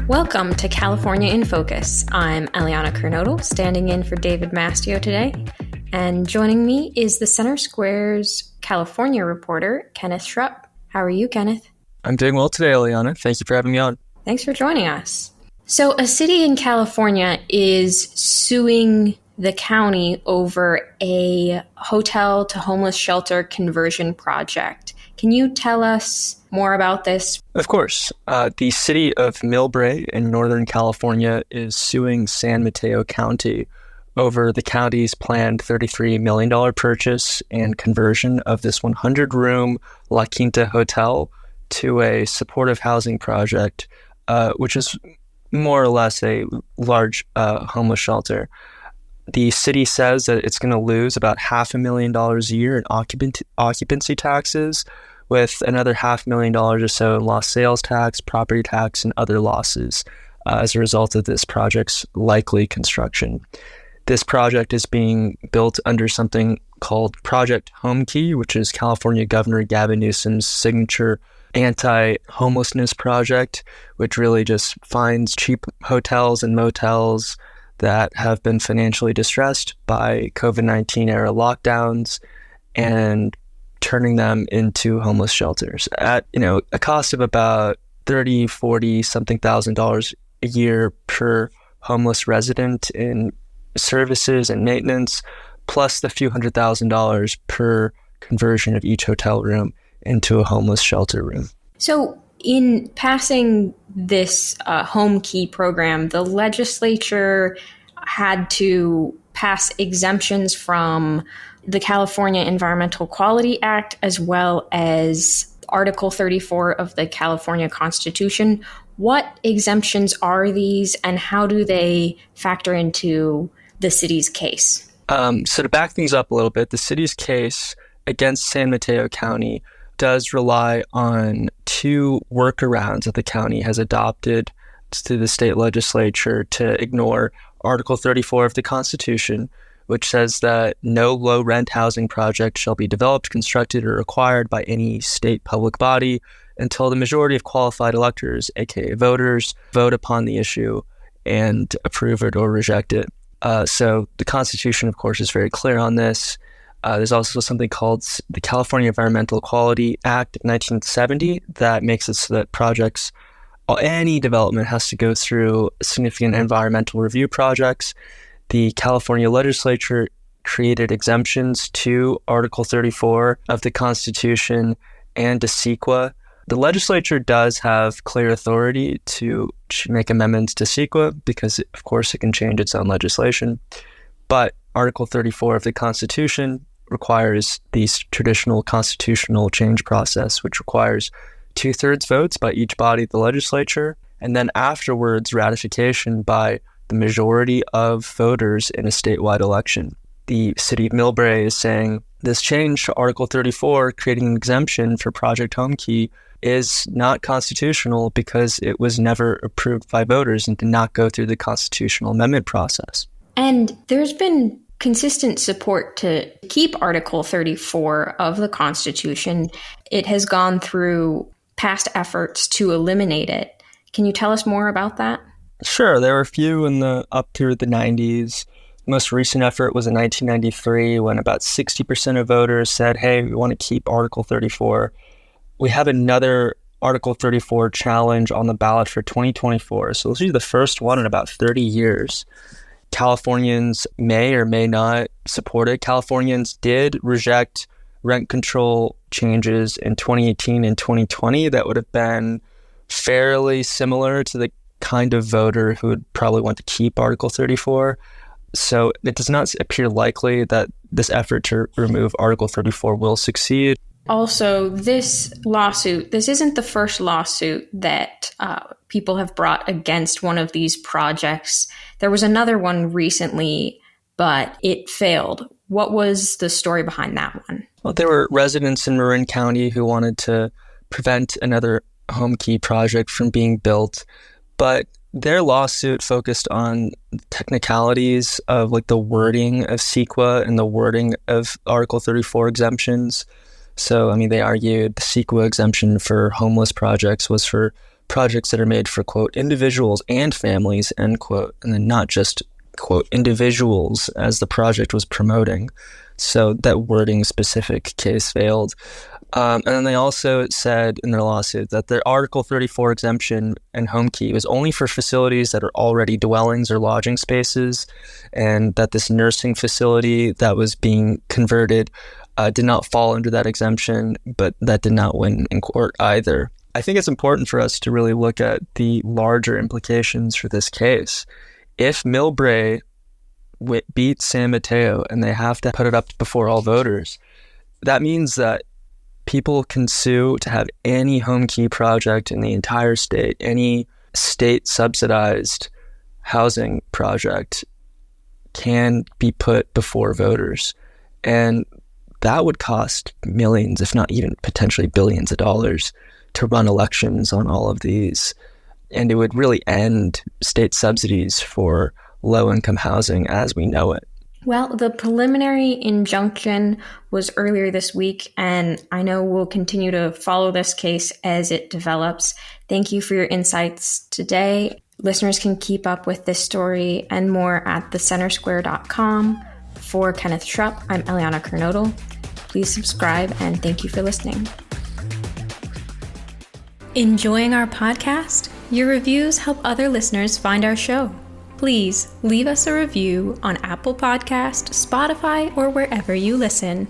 Welcome to California in Focus. I'm Eliana Kernodle, standing in for David Mastio today. And joining me is the Center Square's California reporter, Kenneth Schrupp. How are you, Kenneth? I'm doing well today, Eliana. Thank you for having me on. Thanks for joining us. So a city in California is suing the county over a hotel to homeless shelter conversion project. Can you tell us more about this? Of course. The City of Millbrae in Northern California is suing San Mateo County over the county's planned $33 million purchase and conversion of this 100-room La Quinta hotel to a supportive housing project, which is more or less a large homeless shelter. The city says that it's going to lose about $500,000 a year in occupancy taxes, with another $500,000 or so in lost sales tax, property tax, and other losses as a result of this project's likely construction. This project is being built under something called Project Homekey, which is California Governor Gavin Newsom's signature anti-homelessness project, which really just finds cheap hotels and motels that have been financially distressed by COVID-19 era lockdowns and turning them into homeless shelters at, a cost of about $30, $40 something thousand a year per homeless resident in services and maintenance, plus the few $100,000 per conversion of each hotel room into a homeless shelter room. So in passing this Homekey program, the legislature had to pass exemptions from the California Environmental Quality Act, as well as Article 34 of the California Constitution. What exemptions are these, and how do they factor into the city's case? So to back things up a little bit, the city's case against San Mateo County does rely on two workarounds that the county has adopted to the state legislature to ignore Article 34 of the Constitution, which says that no low-rent housing project shall be developed, constructed, or acquired by any state public body until the majority of qualified electors, aka voters, vote upon the issue and approve it or reject it. So the Constitution, of course, is very clear on this. There's also something called the California Environmental Quality Act of 1970 that makes it so that any development has to go through significant environmental review projects. The California legislature created exemptions to Article 34 of the Constitution and to CEQA. The legislature does have clear authority to make amendments to CEQA because, of course, it can change its own legislation. But Article 34 of the Constitution requires the traditional constitutional change process, which requires 2/3 votes by each body of the legislature, and then afterwards ratification by the majority of voters in a statewide election. The City of Millbrae is saying this change to Article 34, creating an exemption for Project Homekey, is not constitutional because it was never approved by voters and did not go through the constitutional amendment process. And there's been consistent support to keep Article 34 of the Constitution. It has gone through past efforts to eliminate it. Can you tell us more about that? Sure. There were a few up through the 90s. The most recent effort was in 1993 when about 60% of voters said, hey, we want to keep Article 34. We have another Article 34 challenge on the ballot for 2024. So this will be the first one in about 30 years. Californians may or may not support it. Californians did reject rent control changes in 2018 and 2020 that would have been fairly similar to the kind of voter who would probably want to keep Article 34. So it does not appear likely that this effort to remove Article 34 will succeed. Also, this isn't the first lawsuit that people have brought against one of these projects. There was another one recently, but it failed. What was the story behind that one? Well, there were residents in Marin County who wanted to prevent another Homekey project from being built, but their lawsuit focused on technicalities of the wording of CEQA and the wording of Article 34 exemptions. So, they argued the CEQA exemption for homeless projects was for projects that are made for, quote, individuals and families, end quote, and then not just, quote, individuals as the project was promoting. So that wording specific case failed. And then they also said in their lawsuit that the Article 34 exemption and Homekey was only for facilities that are already dwellings or lodging spaces, and that this nursing facility that was being converted did not fall under that exemption, but that did not win in court either. I think it's important for us to really look at the larger implications for this case. If Millbrae beats San Mateo and they have to put it up before all voters, that means that people can sue to have any Homekey project in the entire state, any state-subsidized housing project can be put before voters. And that would cost millions, if not even potentially billions of dollars to run elections on all of these. And it would really end state subsidies for low-income housing as we know it. Well, the preliminary injunction was earlier this week, and I know we'll continue to follow this case as it develops. Thank you for your insights today. Listeners can keep up with this story and more at thecentersquare.com. For Kenneth Schrupp, I'm Eliana Kernodle. Please subscribe, and thank you for listening. Enjoying our podcast? Your reviews help other listeners find our show. Please leave us a review on Apple Podcast, Spotify, or wherever you listen.